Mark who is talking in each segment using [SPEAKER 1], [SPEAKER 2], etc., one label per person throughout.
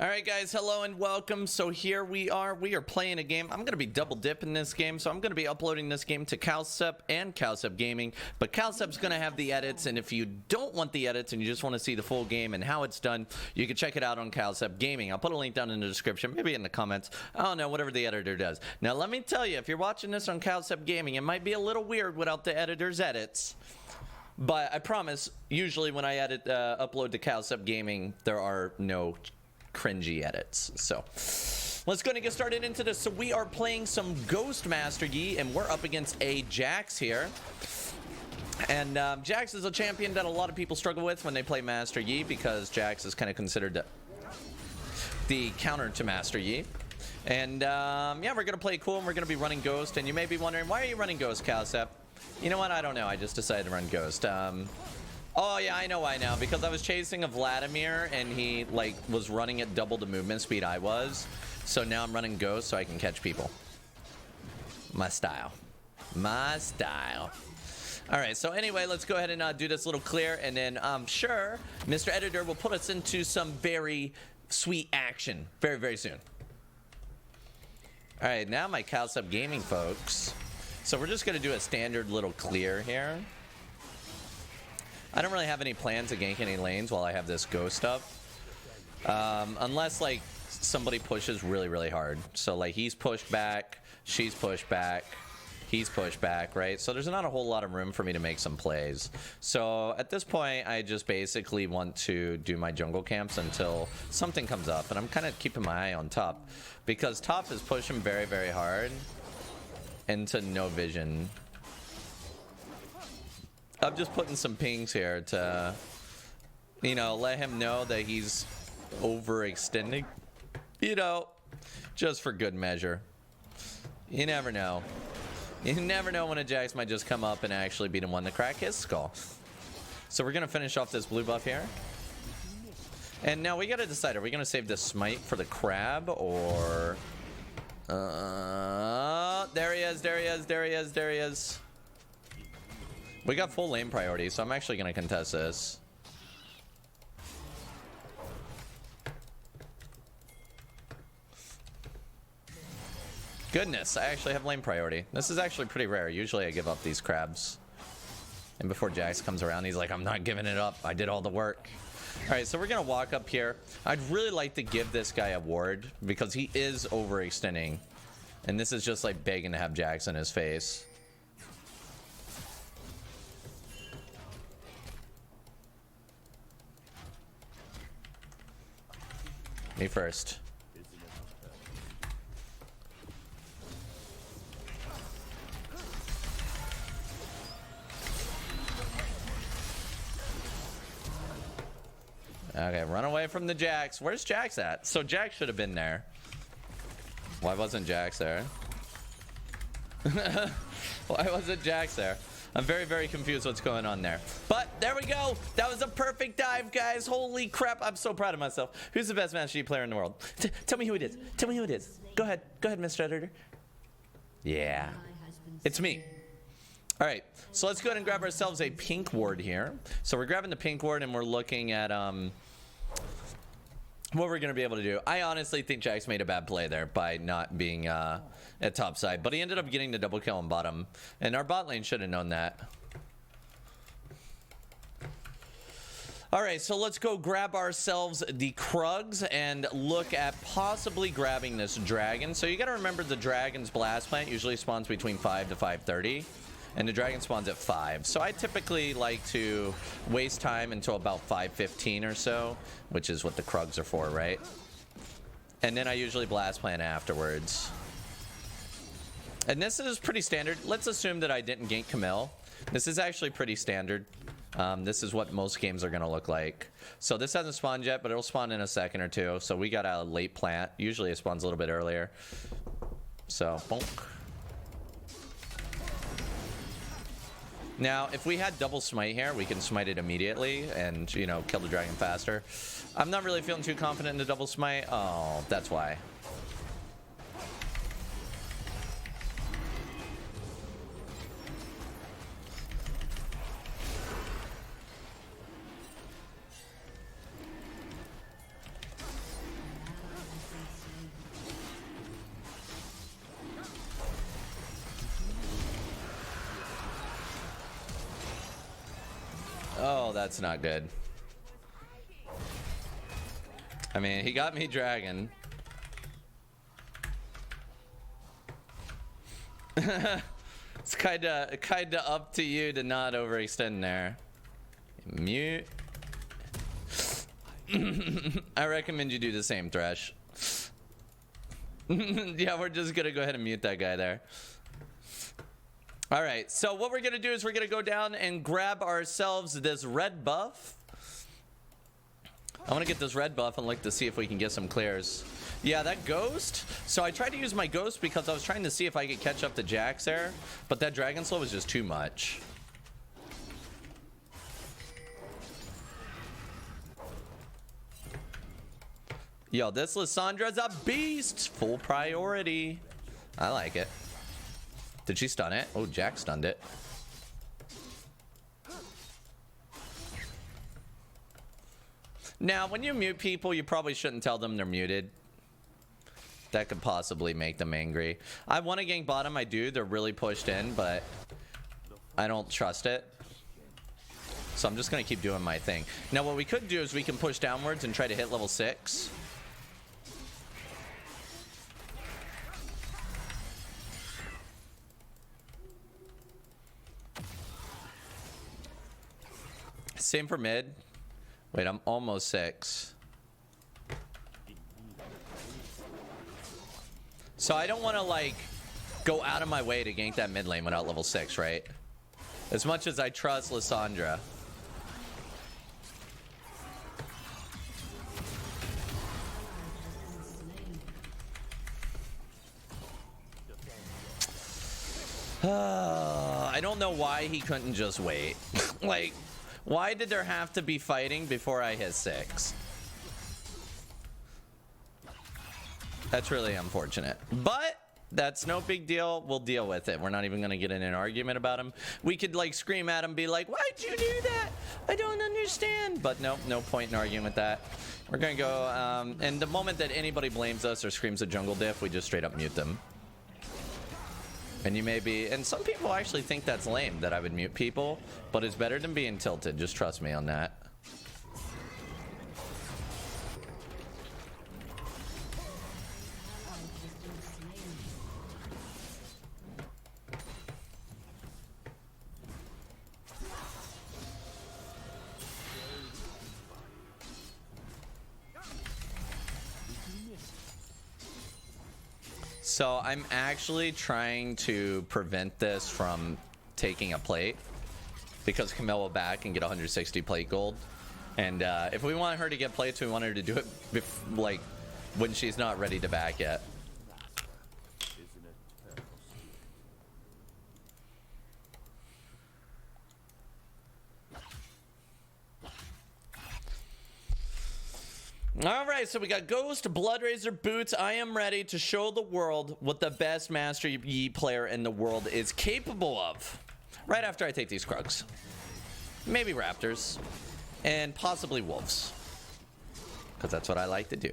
[SPEAKER 1] All right, guys, hello and welcome. So here we are playing a game. I'm going to be double dipping this game, so I'm going to be uploading this game to Cowsep and Cowsep Gaming, but Cowsep's going to have the edits, and if you don't want the edits and you just want to see the full game and how it's done, you can check it out on Cowsep Gaming. I'll put a link down in the description, maybe in the comments. I don't know, whatever the editor does. Now, let me tell you, if you're watching this on Cowsep Gaming, it might be a little weird without the editor's edits. But I promise, usually when I upload to Cowsep Gaming, there are no cringy edits. So let's go and get started into this. So we are playing some Ghost Master Yi, and we're up against a Jax here. And Jax is a champion that a lot of people struggle with when they play Master Yi, because Jax is kind of considered the counter to Master Yi. And yeah, we're gonna play cool, and we're gonna be running Ghost. And you may be wondering, why are you running Ghost, Cowsep? You know what? I don't know. I just decided to run Ghost. Oh, yeah, I know why now. Because I was chasing a Vladimir, and he, like, was running at double the movement speed I was. So now I'm running Ghost so I can catch people. My style. My style. All right, so anyway, let's go ahead and do this little clear, and then I'm sure Mr. Editor will put us into some very sweet action very, very soon. All right, now my Cowsep Gaming folks. So we're just going to do a standard little clear here. I don't really have any plans to gank any lanes while I have this Ghost up. Unless, like, somebody pushes really, really hard. So, like, he's pushed back, she's pushed back, he's pushed back, right? So there's not a whole lot of room for me to make some plays. So at this point, I just basically want to do my jungle camps until something comes up. And I'm kind of keeping my eye on top, because top is pushing very, very hard into no vision. I'm just putting some pings here to, you know, let him know that he's overextending, you know, just for good measure. You never know. You never know when a Jax might just come up and actually be the one to crack his skull. So we're going to finish off this blue buff here. And now we got to decide, are we going to save this smite for the crab, or... there he is, there he is, there he is, there he is. We got full lane priority, so I'm actually going to contest this. Goodness, I actually have lane priority. This is actually pretty rare. Usually I give up these crabs. And before Jax comes around, he's like, I'm not giving it up. I did all the work. Alright, so we're going to walk up here. I'd really like to give this guy a ward, because he is overextending. And this is just like begging to have Jax in his face. Me first. Okay, run away from the Jax. Where's Jax at? So Jax should have been there. Why wasn't Jax there? Why wasn't Jax there? I'm very, very confused what's going on there. But there we go. That was a perfect dive, guys. Holy crap. I'm so proud of myself. Who's the best Master Yi player in the world? Tell me who it is. Tell me who it is. Go ahead. Go ahead, Mr. Editor. Yeah. It's me. All right. So let's go ahead and grab ourselves a pink ward here. So we're grabbing the pink ward, and we're looking at what we're going to be able to do. I honestly think Jax made a bad play there by not being at top side, but he ended up getting the double kill on bottom, and our bot lane should have known that. All right, so let's go grab ourselves the Krugs and look at possibly grabbing this dragon. So you got to remember, the dragon's blast plant usually spawns between 5 to 5:30. And the dragon spawns at 5. So I typically like to waste time until about 5:15 or so, which is what the Krugs are for, right? And then I usually blast plant afterwards. And this is pretty standard. Let's assume that I didn't gank Camille. This is actually pretty standard. This is what most games are going to look like. So this hasn't spawned yet, but it'll spawn in a second or two. So we got a late plant. Usually it spawns a little bit earlier. So, bonk. Now, if we had double smite here, we can smite it immediately and, you know, kill the dragon faster. I'm not really feeling too confident in the double smite. Oh, that's why. that's not good. I mean, he got me dragon. It's kinda up to you to not overextend there. Mute. I recommend you do the same, Thresh. Yeah, we're just gonna go ahead and mute that guy there. All right, so what we're gonna do is we're gonna go down and grab ourselves this red buff. I want to get this red buff and look to see if we can get some clears. Yeah, that ghost. So I tried to use my ghost because I was trying to see if I could catch up to Jax there, but that dragon slow was just too much. Yo, this Lyssandra's a beast. Full priority. I like it. Did she stun it? Oh, Jax stunned it. Now, when you mute people, you probably shouldn't tell them they're muted. That could possibly make them angry. I want to gank bottom, I do. They're really pushed in, but I don't trust it. So I'm just going to keep doing my thing. Now, what we could do is we can push downwards and try to hit level 6. Same for mid. Wait, I'm almost 6. So I don't want to, like, go out of my way to gank that mid lane without level 6, right? As much as I trust Lysandra. I don't know why he couldn't just wait. Like, why did there have to be fighting before I hit 6? That's really unfortunate. But that's no big deal. We'll deal with it. We're not even going to get in an argument about him. We could, like, scream at him, be like, why'd you do that? I don't understand. But no point in arguing with that. We're going to go, and the moment that anybody blames us or screams a jungle diff, we just straight up mute them. And you may be, and some people actually think that's lame that I would mute people, but it's better than being tilted. Just trust me on that. So I'm actually trying to prevent this from taking a plate because Camille will back and get 160 plate gold. And if we want her to get plates, we want her to do it like when she's not ready to back yet. All right, so we got Ghost, Bloodrazor, Boots. I am ready to show the world what the best Master Yi player in the world is capable of. Right after I take these Krugs. Maybe Raptors. And possibly Wolves. Because that's what I like to do.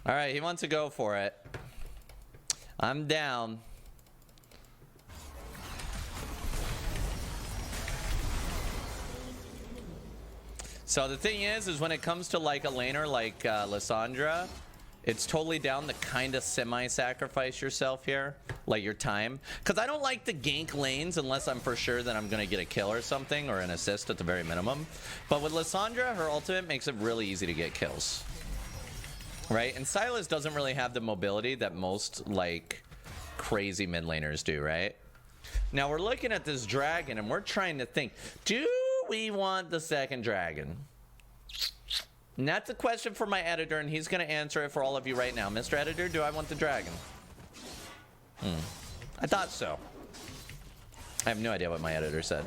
[SPEAKER 1] All right, he wants to go for it. I'm down. So the thing is when it comes to like a laner like Lysandra, it's totally down to kind of semi-sacrifice yourself here, like your time. Because I don't like the gank lanes unless I'm for sure that I'm going to get a kill or something, or an assist at the very minimum. But with Lysandra, her ultimate makes it really easy to get kills. Right? And Sylas doesn't really have the mobility that most, like, crazy mid laners do, right? Now, we're looking at this dragon, and we're trying to think, do we want the second dragon? And that's a question for my editor, and he's going to answer it for all of you right now. Mr. Editor, do I want the dragon? I thought so. I have no idea what my editor said.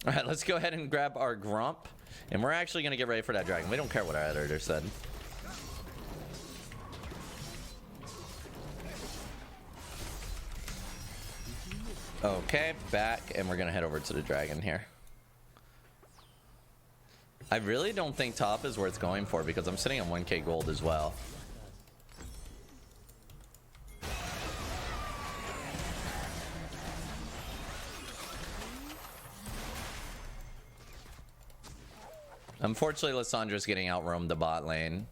[SPEAKER 1] All right, let's go ahead and grab our Grump, and we're actually going to get ready for that dragon. We don't care what our editor said. Okay, back, and we're gonna head over to the dragon here. I really don't think top is worth going for because I'm sitting on 1k gold as well. Unfortunately, Lissandra's getting outroamed the bot lane.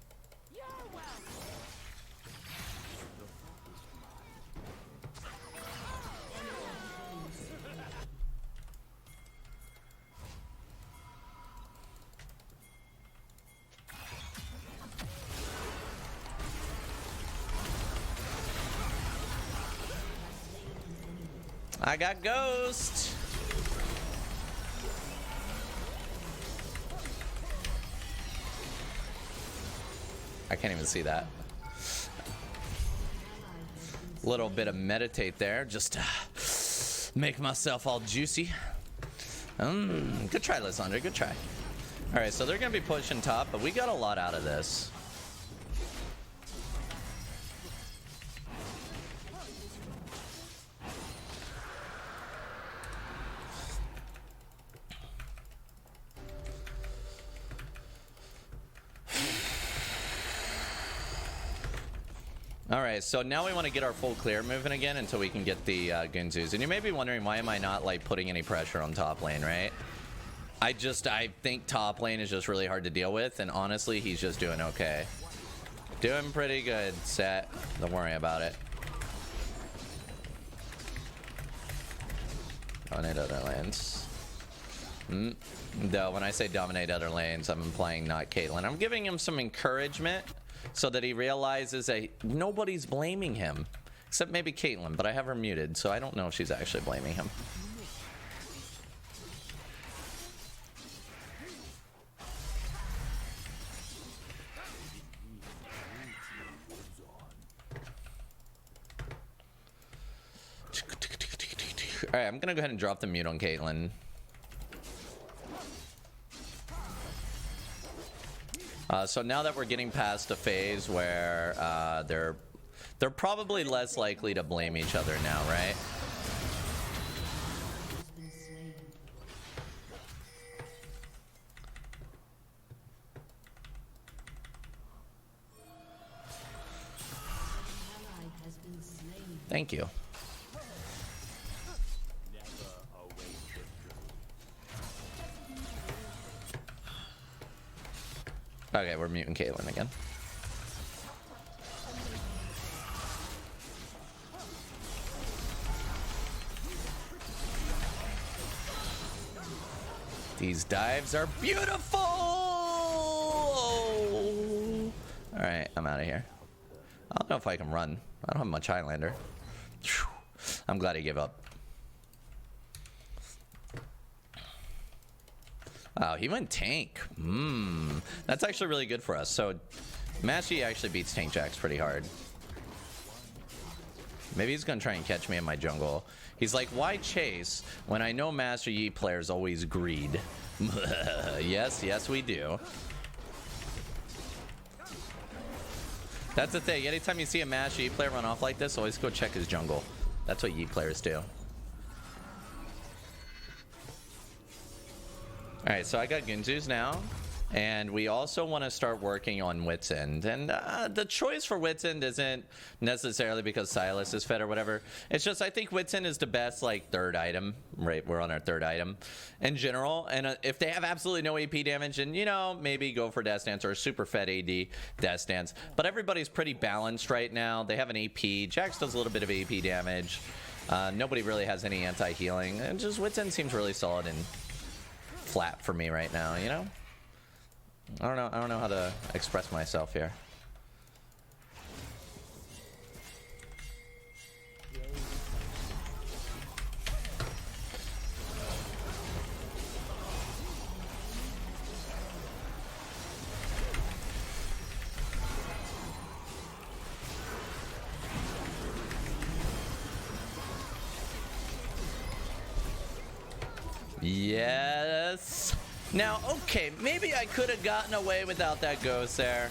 [SPEAKER 1] I got Ghost. I can't even see that. Little bit of meditate there, just to make myself all juicy. Good try, Lysandra, good try. All right, so they're gonna be pushing top, but we got a lot out of this. All right, so now we want to get our full clear moving again until we can get the Gunzus. And you may be wondering, why am I not like putting any pressure on top lane, right? I think top lane is just really hard to deal with, and honestly, he's just doing okay. Doing pretty good, Set. Don't worry about it. Dominate other lanes. Though, when I say dominate other lanes, I'm implying not Caitlyn. I'm giving him some encouragement so that he realizes that nobody's blaming him. Except maybe Caitlyn, but I have her muted, so I don't know if she's actually blaming him. Alright, I'm gonna go ahead and drop the mute on Caitlyn. So now that we're getting past a phase where they're probably less likely to blame each other now, right? Thank you. Okay, we're muting Caitlyn again. These dives are beautiful! Oh. All right, I'm out of here. I don't know if I can run. I don't have much Highlander. Whew. I'm glad he gave up. Wow, he went tank. That's actually really good for us. So, Mashi actually beats Tank Jax pretty hard. Maybe he's gonna try and catch me in my jungle. He's like, why chase when I know Master Yi players always greed? Yes, we do. That's the thing. Anytime you see a Master Yi player run off like this, always go check his jungle. That's what Yi players do. Alright, so I got Gunzus now, and we also want to start working on Wit's End. And the choice for Wit's End isn't necessarily because Silas is fed or whatever. It's just I think Wit's End is the best, like, third item. Right, we're on our third item in general. And if they have absolutely no AP damage, and, you know, maybe go for Death Stance or a super fed AD Death Stance. But everybody's pretty balanced right now. They have an AP. Jax does a little bit of AP damage. Nobody really has any anti-healing. And just Wit's End seems really solid and flat for me right now, you know? I don't know how to express myself here. Yes. Now, okay, maybe I could have gotten away without that ghost there,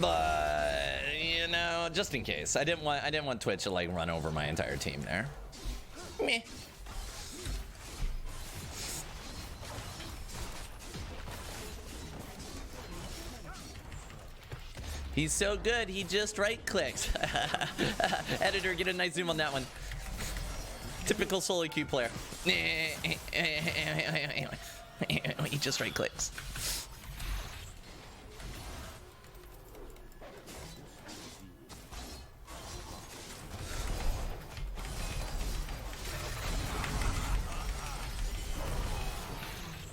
[SPEAKER 1] but you know, just in case, I didn't want Twitch to like run over my entire team there. Meh. He's so good, he just right clicks. Editor, get a nice zoom on that one. Typical solo queue player. He just right clicks.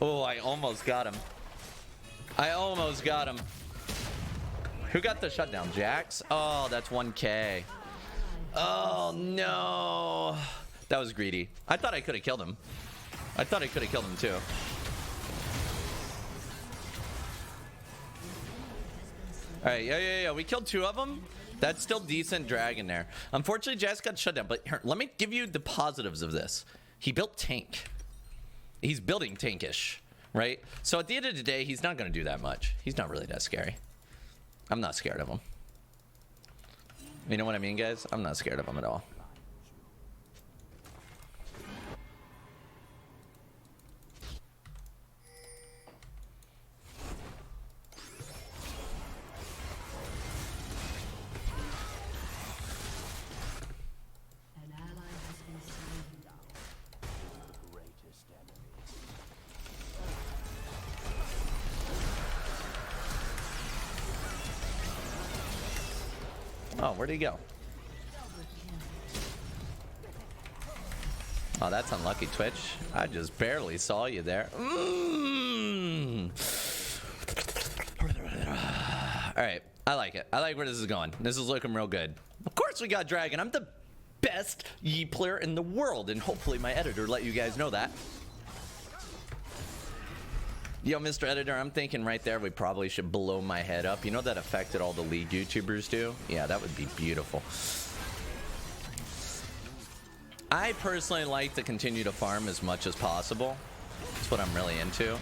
[SPEAKER 1] Oh, I almost got him. I almost got him. Who got the shutdown? Jax? Oh, that's 1K. Oh, no. That was greedy. I thought I could have killed him. I thought I could have killed him, too. All right, yeah. We killed 2 of them. That's still decent dragon there. Unfortunately, Jax got shut down. But here, let me give you the positives of this. He built tank. He's building tankish, right? So at the end of the day, he's not going to do that much. He's not really that scary. I'm not scared of him. You know what I mean, guys? I'm not scared of him at all. Oh, where'd he go? Oh, that's unlucky, Twitch. I just barely saw you there. All right, I like it. I like where this is going. This is looking real good. Of course we got Dragon. I'm the best Yi player in the world, and hopefully my editor let you guys know that. Yo, Mr. Editor, I'm thinking right there we probably should blow my head up. You know that effect that all the League YouTubers do? Yeah, that would be beautiful. I personally like to continue to farm as much as possible. That's what I'm really into.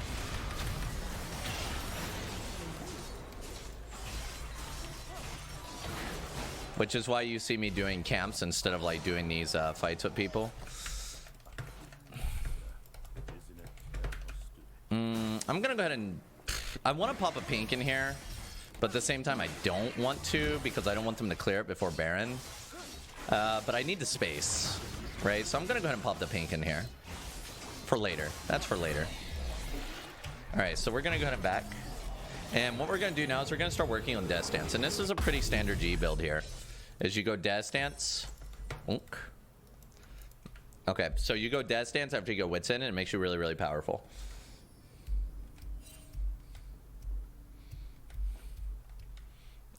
[SPEAKER 1] Which is why you see me doing camps instead of like doing these fights with people. I'm gonna go ahead and I want to pop a pink in here, but at the same time I don't want to because I don't want them to clear it before Baron. But I need the space, right? So I'm gonna go ahead and pop the pink in here for later. That's for later. All right, so we're gonna go ahead and back, and what we're gonna do now is we're gonna start working on Death Stance, and this is a pretty standard G build here. As you go Death Stance, okay, so you go Death Stance after you go Wits in, and it makes you really, really powerful.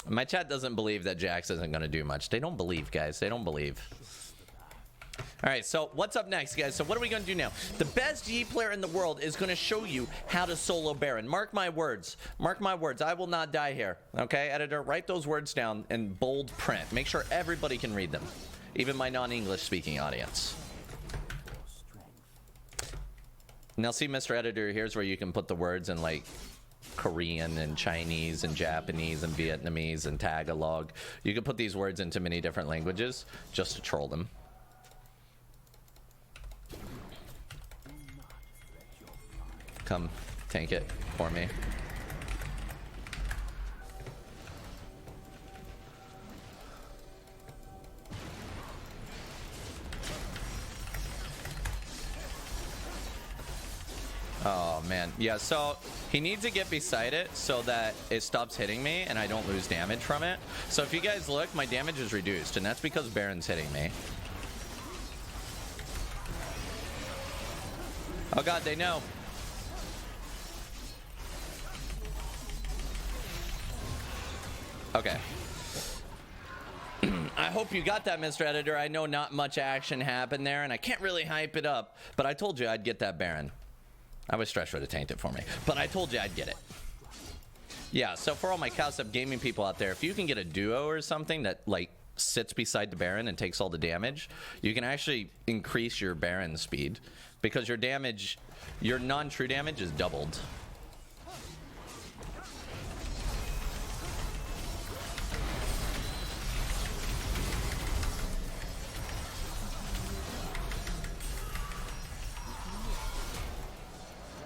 [SPEAKER 1] My chat doesn't believe that Jax isn't going to do much. They don't believe, guys. They don't believe. All right, so what's up next, guys? So what are we going to do now? The best Yi player in the world is going to show you how to solo Baron. Mark my words. Mark my words. I will not die here. Okay, editor, write those words down in bold print. Make sure everybody can read them, even my non-English speaking audience. Now, see, Mr. Editor, here's where you can put the words in, like, Korean and Chinese and Japanese and Vietnamese and Tagalog. You can put these words into many different languages just to troll them. Come, tank it for me. Oh man, yeah, so he needs to get beside it so that it stops hitting me and I don't lose damage from it. So if you guys look, my damage is reduced, and that's because Baron's hitting me. Oh god, they know. Okay. I hope you got that, Mr. Editor. I know not much action happened there, and I can't really hype it up, but I told you I'd get that Baron. I wish Stretch would have tanked it for me, but I told you I'd get it. Yeah, so for all my Cowsep gaming people out there, if you can get a duo or something that like sits beside the Baron and takes all the damage, you can actually increase your Baron speed because your damage, your non-true damage is doubled.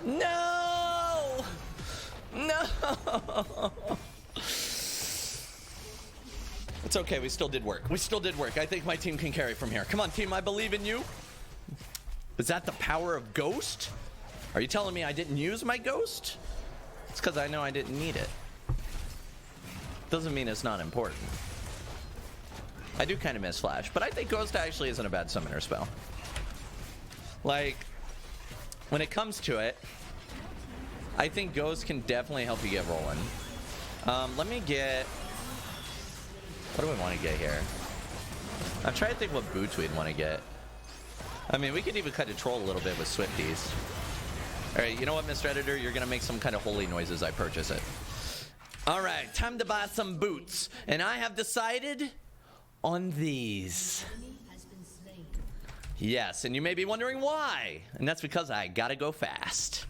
[SPEAKER 1] No! No! It's okay. We still did work. We still did work. I think my team can carry from here. Come on, team. I believe in you. Is that the power of Ghost? Are you telling me I didn't use my Ghost? It's because I know I didn't need it. Doesn't mean it's not important. I do kind of miss Flash, but I think Ghost actually isn't a bad summoner spell. Like, when it comes to it, I think Ghost can definitely help you get rolling. Let me get... What do we want to get here? I'm trying to think what boots we'd want to get. I mean, we could even cut a troll a little bit with Swifties. Alright, you know what, Mr. Editor? You're going to make some kind of holy noise as I purchase it. Alright, time to buy some boots. And I have decided on these. Yes, and you may be wondering why. And that's because I gotta go fast.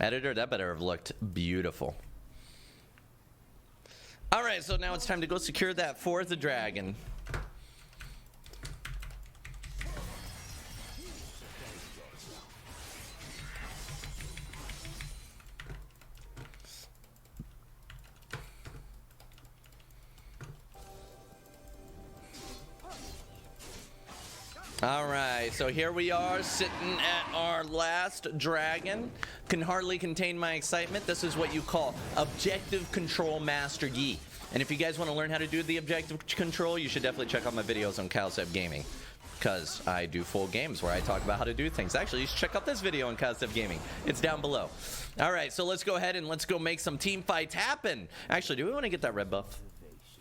[SPEAKER 1] Editor, that better have looked beautiful. Alright, so now it's time to go secure that fourth dragon. Alright, so here we are sitting at our last dragon. Can hardly contain my excitement. This is what you call Objective Control Master Yi. And if you guys want to learn how to do the objective control, you should definitely check out my videos on Cowsep Gaming. Because I do full games where I talk about how to do things. Actually, you should check out this video on Cowsep Gaming. It's down below. Alright, so let's go ahead and let's go make some team fights happen. Actually, do we want to get that red buff?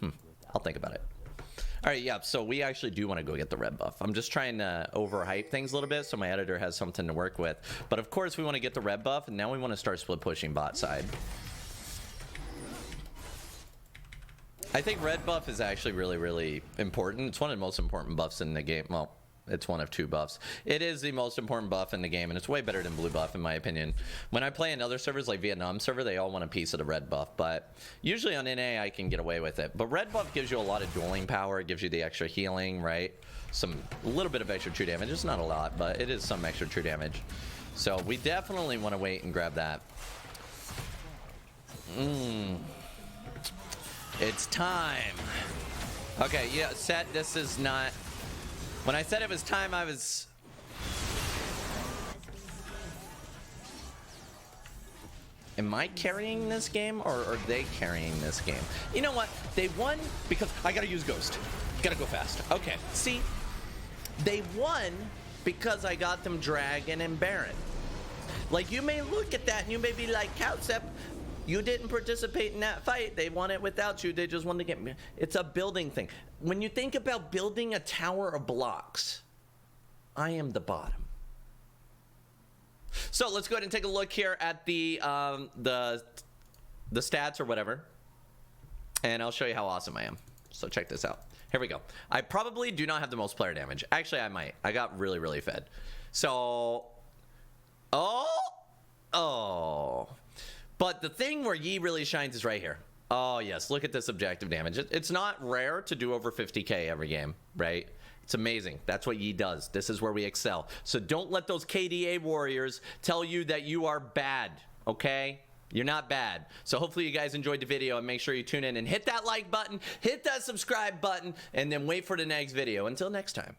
[SPEAKER 1] I'll think about it. Alright, yeah, so we actually do want to go get the red buff. I'm just trying to overhype things a little bit so my editor has something to work with. But of course we want to get the red buff, and now we want to start split pushing bot side. I think red buff is actually really, really important. It's one of the most important buffs in the game. Well, it's one of two buffs. It is the most important buff in the game, and it's way better than blue buff in my opinion. When I play in other servers like Vietnam server, they all want a piece of the red buff, but usually on NA I can get away with it. But red buff gives you a lot of dueling power. It gives you the extra healing, right? A little bit of extra true damage. It's not a lot, but it is some extra true damage. So we definitely want to wait and grab that. It's time. Okay, yeah, set. This is not... When I said it was time, I was... Am I carrying this game, or are they carrying this game? You know what? They won because... I gotta use Ghost. Gotta go fast. Okay, see? They won because I got them Dragon and Baron. Like, you may look at that and you may be like, Cowsep, you didn't participate in that fight. They won it without you. They just wanted to get me. It's a building thing. When you think about building a tower of blocks, I am the bottom. So let's go ahead and take a look here at the stats or whatever, and I'll show you how awesome I am. So check this out. Here we go. I probably do not have the most player damage. Actually, I might. I got really, really fed. So, oh. But the thing where Yi really shines is right here. Oh, yes. Look at this objective damage. It's not rare to do over 50k every game, right? It's amazing. That's what Yi does. This is where we excel. So don't let those KDA warriors tell you that you are bad, okay? You're not bad. So hopefully you guys enjoyed the video, and make sure you tune in and hit that like button, hit that subscribe button, and then wait for the next video. Until next time.